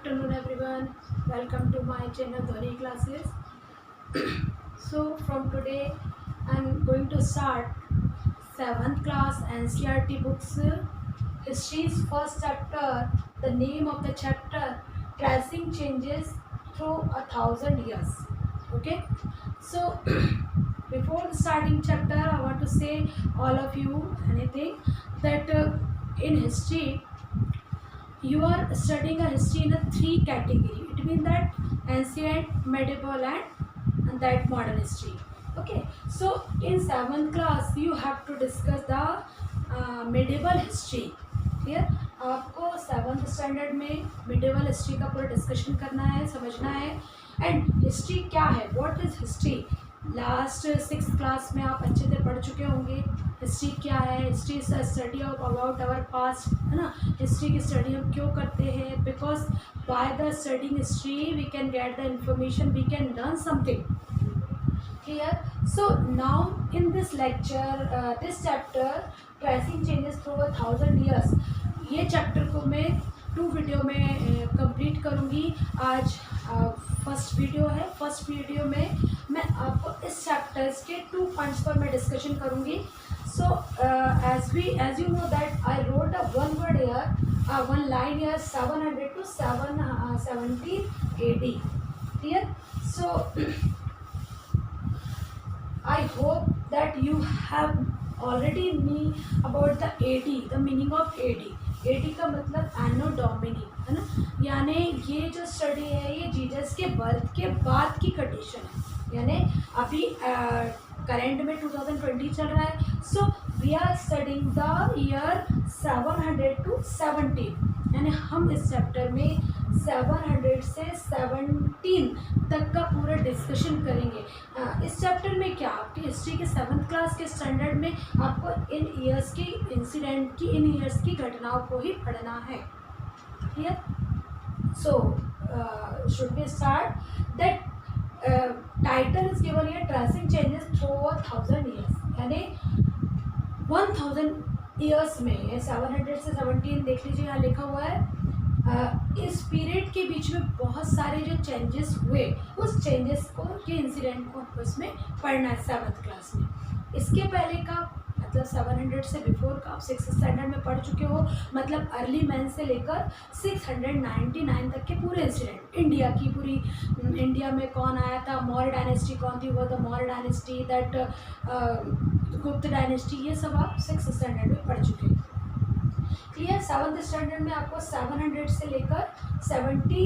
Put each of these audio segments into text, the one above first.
afternoon everyone. Welcome to my channel Dhoni Classes. So from today I'm going to start 7th class NCERT books history's first chapter. The name of the chapter tracing changes through 1,000 years. Okay, so before starting chapter I want to say all of you anything that in history you are studying a history in a three category. It means that ancient, medieval and that modern history. Okay, so in 7th class you have to discuss the medieval history. Here आपको 7th standard में medieval history का पूरा discussion करना है, समझना है. And history क्या है, what is history. Last 6th class में आप अच्छे से पढ़ चुके होंगे हिस्ट्री क्या है. History is a study of about our past, है ना. हिस्ट्री की स्टडी हम क्यों करते हैं, because by the studying history we can get the information, we can learn something. Clear. So now in this lecture this chapter tracing changes through 1,000 years, ये chapter को मैं 2 वीडियो में कंप्लीट करूँगी. आज फर्स्ट वीडियो है. First video में मैं आपको इस चैप्टर्स के 2 पॉइंट्स पर मैं डिस्कशन करूँगी. So as you know that I wrote a one word here, one line here, 700 to 770 AD. Clear. So I hope that you have already knew about the AD, the meaning of AD. AD का मतलब एनो Duminy, है ना. यानी ये जो study है ये Jesus के बर्थ के बाद की कंडीशन है. यानी अभी करंट में 2020 चल रहा है. So we are studying the year 700 to 17. यानी हम इस चैप्टर में 700 से 17 तक का पूरा डिस्कशन करेंगे. इस चैप्टर में क्या आपकी हिस्ट्री के 7th क्लास के स्टैंडर्ड में आपको इन ईयर्स की इंसिडेंट की, इन ईयर्स की घटनाओं को ही पढ़ना है. Clear. So should we start. That title is given here, tracing changes through 1,000 years. यानी 1,000 years में 700 से 17 देख लीजिए यहाँ लिखा हुआ है. इस पीरियड के बीच में बहुत सारे जो चेंजेस हुए, उस चेंजेस को, के इंसिडेंट को उसमें पढ़ना है 7th क्लास में. इसके पहले का मतलब 700 से बिफोर का आप 6th स्टैंडर्ड में पढ़ चुके हो. मतलब अर्ली मैन से लेकर 699 तक के पूरे इंसिडेंट, इंडिया की पूरी, इंडिया में कौन आया था, मौर्य डायनेस्टी कौन थी, वो द मौर्य डायनेस्टी, दैट गुप्त डायनेस्टी, ये सब आप 6th स्टैंडर्ड में पढ़ चुके हैं. क्लियर. 7th स्टैंडर्ड में आपको 700 से लेकर 70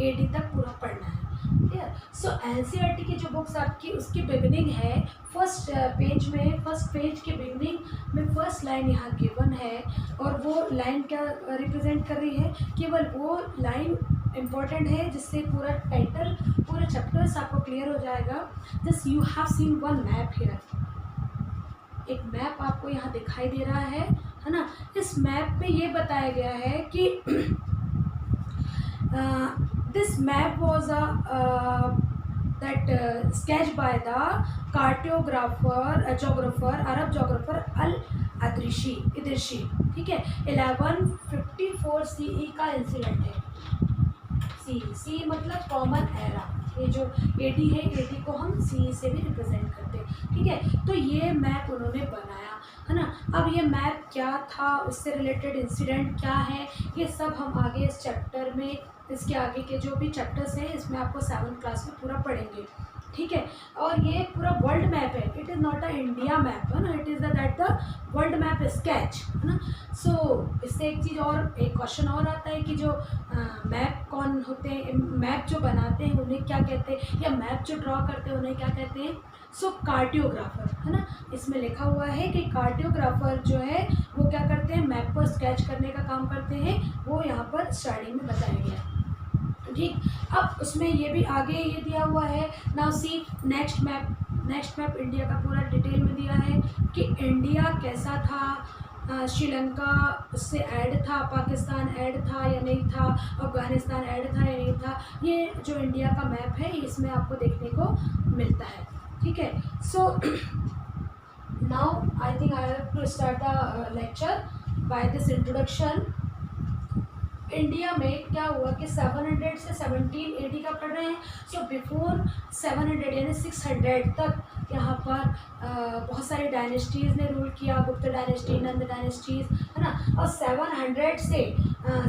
AD तक पूरा पढ़ना है. क्लियर. सो एनसीईआरटी की जो बुक्स आपकी, उसकी बिगनिंग है फर्स्ट पेज में. फर्स्ट पेज के बिगनिंग में फर्स्ट लाइन यहाँ गिवन है, और वो लाइन क्या रिप्रेजेंट कर रही है, केवल वो लाइन इम्पॉर्टेंट है जिससे पूरा टाइटल, पूरे चैप्टर्स आपको क्लियर हो जाएगा. Just you have seen one map here. एक मैप आपको यहाँ दिखाई दे रहा है ना. इस मैप में ये बताया गया है कि this map was that sketch by the cartographer, geographer, Arab geographer al Idrisi. ठीक है. 1154 CE का इंसिडेंट है. सी मतलब कॉमन एरा. ये जो AD है, AD को हम CE से भी रिप्रेजेंट करते हैं. ठीक है. तो ये मैप उन्होंने बनाया, है ना. अब ये मैप क्या था, उससे रिलेटेड इंसिडेंट क्या है, ये सब हम आगे इस चैप्टर में, इसके आगे के जो भी चैप्टर्स हैं इसमें आपको 7th क्लास में पूरा पढ़ेंगे. ठीक है. और ये पूरा वर्ल्ड मैप है. It is not a India map, है ना. It is that the world map sketch, है ना. सो इससे एक चीज़ और, एक क्वेश्चन और आता है कि जो मैप कौन होते हैं, मैप जो बनाते हैं उन्हें क्या कहते हैं, या मैप जो ड्रॉ करते हैं उन्हें क्या कहते हैं. सो कार्टियोग्राफर, है ना. इसमें लिखा हुआ है कि कार्टियोग्राफर जो है वो क्या करते हैं, मैप को स्केच करने का काम करते हैं. वो यहाँ पर स्टार्टिंग में बताया गया. ठीक. अब उसमें ये भी आगे ये दिया हुआ है. Now see next map. Next map India का पूरा डिटेल में दिया है कि इंडिया कैसा था, श्रीलंका उससे ऐड था, पाकिस्तान ऐड था या नहीं था, अफ़गानिस्तान ऐड था या नहीं था. ये जो इंडिया का मैप है इसमें आपको देखने को मिलता है. ठीक है. So now I think I have to start the lecture by this introduction. India में क्या हुआ कि 700 से 17 AD का पढ़ रहे हैं। सो बिफोर 700 यानी 600 तक यहाँ पर बहुत सारी डायनेस्टीज़ ने रूल किया, गुप्त डायनेस्टी, नंद डायनेस्टीज़, है ना। और 700 से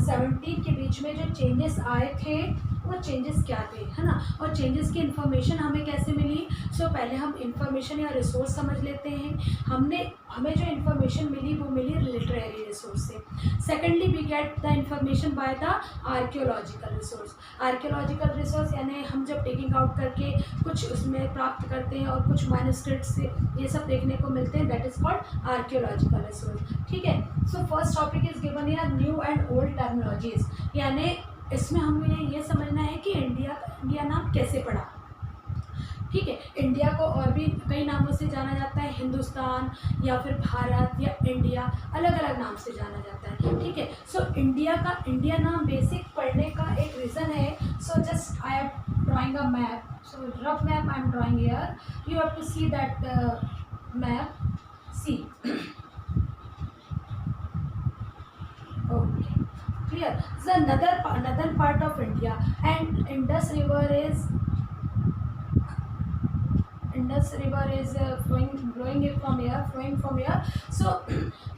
17 के बीच में जो चेंजेस आए थे वो चेंजेस क्या थे, है ना। और चेंजेस की इन्फॉर्मेशन हमें कैसे मिली। सो पहले हम इन्फॉर्मेशन या रिसोर्स समझ लेते हैं। हमें जो इन्फॉर्मेशन मिली वो मिली लिटरेरी रिसोर्स से। Secondly we get the information by the archaeological resource. Archaeological resource यानी हम जब टेकिंग आउट करके कुछ उसमें प्राप्त करते हैं और कुछ मैन्युस्क्रिप्ट से ये सब देखने को मिलते हैं, that is called archaeological resource. ठीक है। So first topic is given here new and old terminologies, यानी इसमें हमें ये समझना है कि इंडिया नाम कैसे पड़ा। ठीक है। इंडिया को और भी कई नामों से जाना जाता है, हिंदुस्तान या फिर भारत या इंडिया, अलग अलग नाम से जाना जाता है। ठीक है। सो इंडिया नाम बेसिक पढ़ने का एक रीज़न है। So just I am drawing a map, so rough map I am drawing here, you have to see that map, see. Okay, clear. The another part of India, and Indus River is flowing from here. So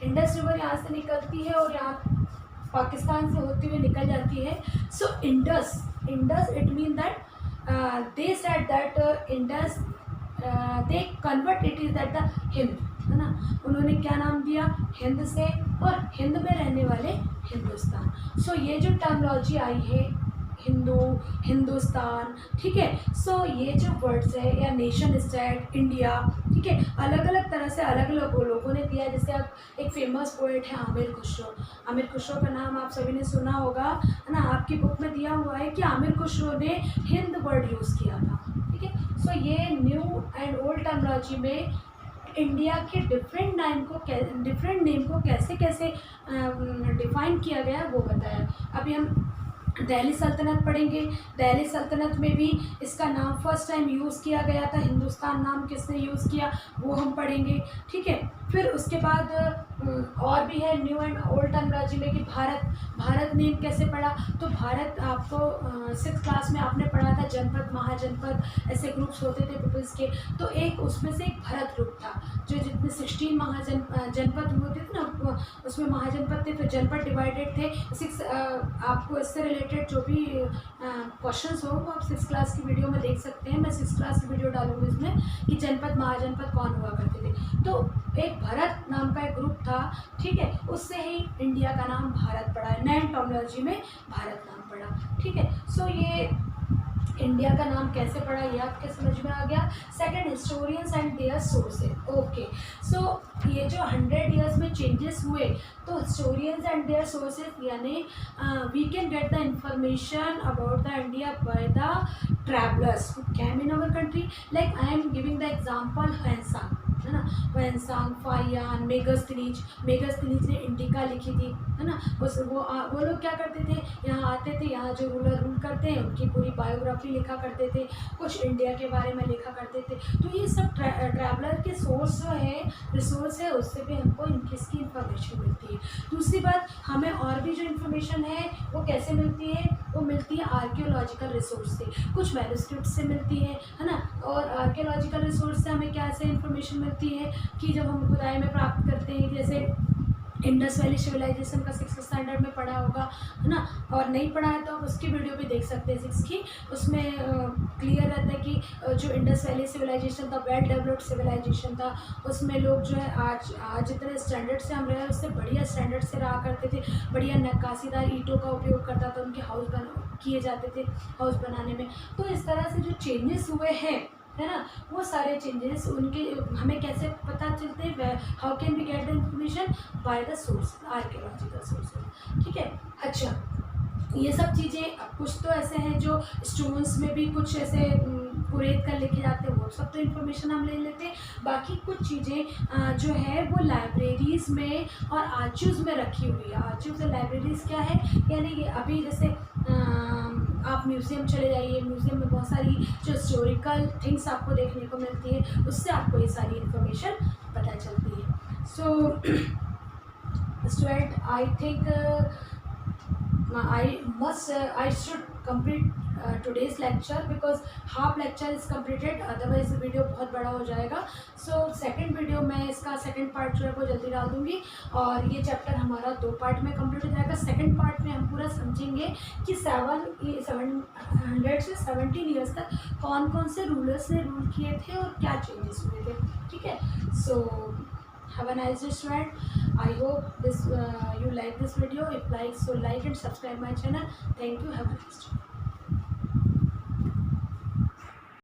Indus River यहाँ से निकलती है और यहाँ पाकिस्तान से होती हुई निकल जाती है. So Indus it means that they said that Indus they convert it is that the Hind, है ना. उन्होंने क्या नाम दिया, हिंद से, और हिंद में रहने वाले हिंदुस्तान. सो ये जो टर्मोलॉजी आई है हिंदू, हिंदुस्तान, ठीक है. सो ये जो वर्ड्स है या नेशन स्टेट, इंडिया, ठीक है, अलग अलग तरह से अलग अलग लोगों ने दिया. जैसे आप एक फेमस पोएट है आमिर खुसरो का नाम आप सभी ने सुना होगा, है ना. आपकी बुक में दिया हुआ है कि आमिर खुसरो ने हिंद वर्ड यूज़ किया था. ठीक है. सो ये न्यू एंड ओल्ड टर्मोलॉजी में इंडिया के डिफरेंट नेम को कैसे कैसे डिफाइन किया गया है वो बताया. अभी हम दिल्ली सल्तनत पढ़ेंगे. दिल्ली सल्तनत में भी इसका नाम फर्स्ट टाइम यूज़ किया गया था. हिंदुस्तान नाम किसने यूज़ किया वो हम पढ़ेंगे. ठीक है. फिर उसके बाद और भी है न्यू एंड ओल्ड टर्मोलॉजी में कि भारत नेम कैसे पढ़ा. तो भारत आपको 6th क्लास में आपने पढ़ा था, जनपद, महाजनपद, ऐसे ग्रुप्स होते थे पीपल्स के. तो एक उसमें से एक भरत ग्रुप था, जो जितने 16 जनपद होते थे ना, उसमें महाजनपद थे. फिर जनपद डिवाइडेड थे. आपको इससे रिलेटेड जो भी क्वेश्चंस हो वो आप 6th क्लास की वीडियो में देख सकते हैं. मैं 6th क्लास की वीडियो डालूंगी इसमें कि जनपद महाजनपद कौन हुआ करते थे. तो एक भरत नाम का एक ग्रुप था. ठीक है. उससे ही इंडिया का नाम भारत पड़ा है. नए टर्मोलॉजी में भारत नाम पड़ा. ठीक है. सो ये इंडिया का नाम कैसे पड़ा ये आपके समझ में आ गया. Second, historians and their sources. Okay. So ये जो 100 ईयर्स में चेंजेस हुए, तो हिस्टोरियंस एंड देयर सोर्सेज यानी we can get the information about the India by the travellers who came in our country. Like I am giving the example Hiuen Tsang, है ना. Hiuen Tsang, Fahien, Megasthenes ने Indica लिखी थी, है ना. वो लोग क्या करते थे, यहाँ आते थे, यहाँ जो रूलर रूल करते हैं उनकी पूरी बायोग्राफी लिखा करते थे, कुछ इंडिया के बारे में लिखा करते थे. तो ये सब ट्रैवलर के सोर्स जो है, रिसोर्स है, उससे भी हमको इसकी इंफॉर्मेशन मिलती है. दूसरी बात, हमें और भी जो इन्फॉर्मेशन है वो कैसे मिलती है, वो मिलती है आर्कियोलॉजिकल रिसोर्स से, कुछ मैन्युस्क्रिप्ट से मिलती है ना. और आर्कियोलॉजिकल रिसोर्स से हमें क्या से इन्फॉर्मेशन मिलती है कि जब हम खुदाई में प्राप्त करते हैं, जैसे इंडस वैली सिविलाइजेशन का 6th स्टैंडर्ड में पढ़ा होगा, है ना. और नहीं पढ़ा है तो आप उसकी वीडियो भी देख सकते हैं 6 की. उसमें क्लियर रहता है कि जो इंडस वैली सिविलाइजेशन था, वेल डेवलप्ड सिविलाइजेशन था. उसमें लोग जो है आज जितने स्टैंडर्ड से हम रहे उससे बढ़िया स्टैंडर्ड से रहा करते थे. बढ़िया नक्काशीदार ईंटों का उपयोग करता था, उनके हाउस किए जाते थे हाउस बनाने में. तो इस तरह से जो चेंजेस हुए हैं, है ना, वो सारे चेंजेस उनके हमें कैसे पता चलते हैं, how can we get the information by the source, archaeological sources. ठीक है. अच्छा, ये सब चीज़ें कुछ तो ऐसे हैं जो स्टोन्स में भी कुछ ऐसे कुरेद कर लिखे जाते हैं, वो सब तो इन्फॉर्मेशन हम ले लेते हैं. बाकी कुछ चीज़ें जो है वो लाइब्रेरीज़ में और आर्चिव्स में रखी हुई है. आर्चिव्स और लाइब्रेरीज़ क्या है, यानी ये अभी जैसे आप म्यूज़ियम चले जाइए, म्यूज़ियम में बहुत सारी जो हिस्टोरिकल थिंग्स आपको देखने को मिलती है, उससे आपको ये सारी इन्फॉर्मेशन पता चलती है. So student, I think I should complete today's lecture because half lecture is completed, otherwise video बहुत बड़ा हो जाएगा. सो सेकंड वीडियो मैं इसका सेकंड पार्ट जो है वो जल्दी डाल दूँगी और ये चैप्टर हमारा 2 पार्ट में कंप्लीट हो जाएगा. सेकंड पार्ट में हम पूरा समझेंगे कि 700 से 17 ईयर्स तक कौन कौन से रूलर्स ने रूल किए थे और क्या चेंजेस हुए थे. ठीक है. सो have a nice day student. I hope this you like this video. If like, so like and subscribe my channel. Thank you. Have a nice day.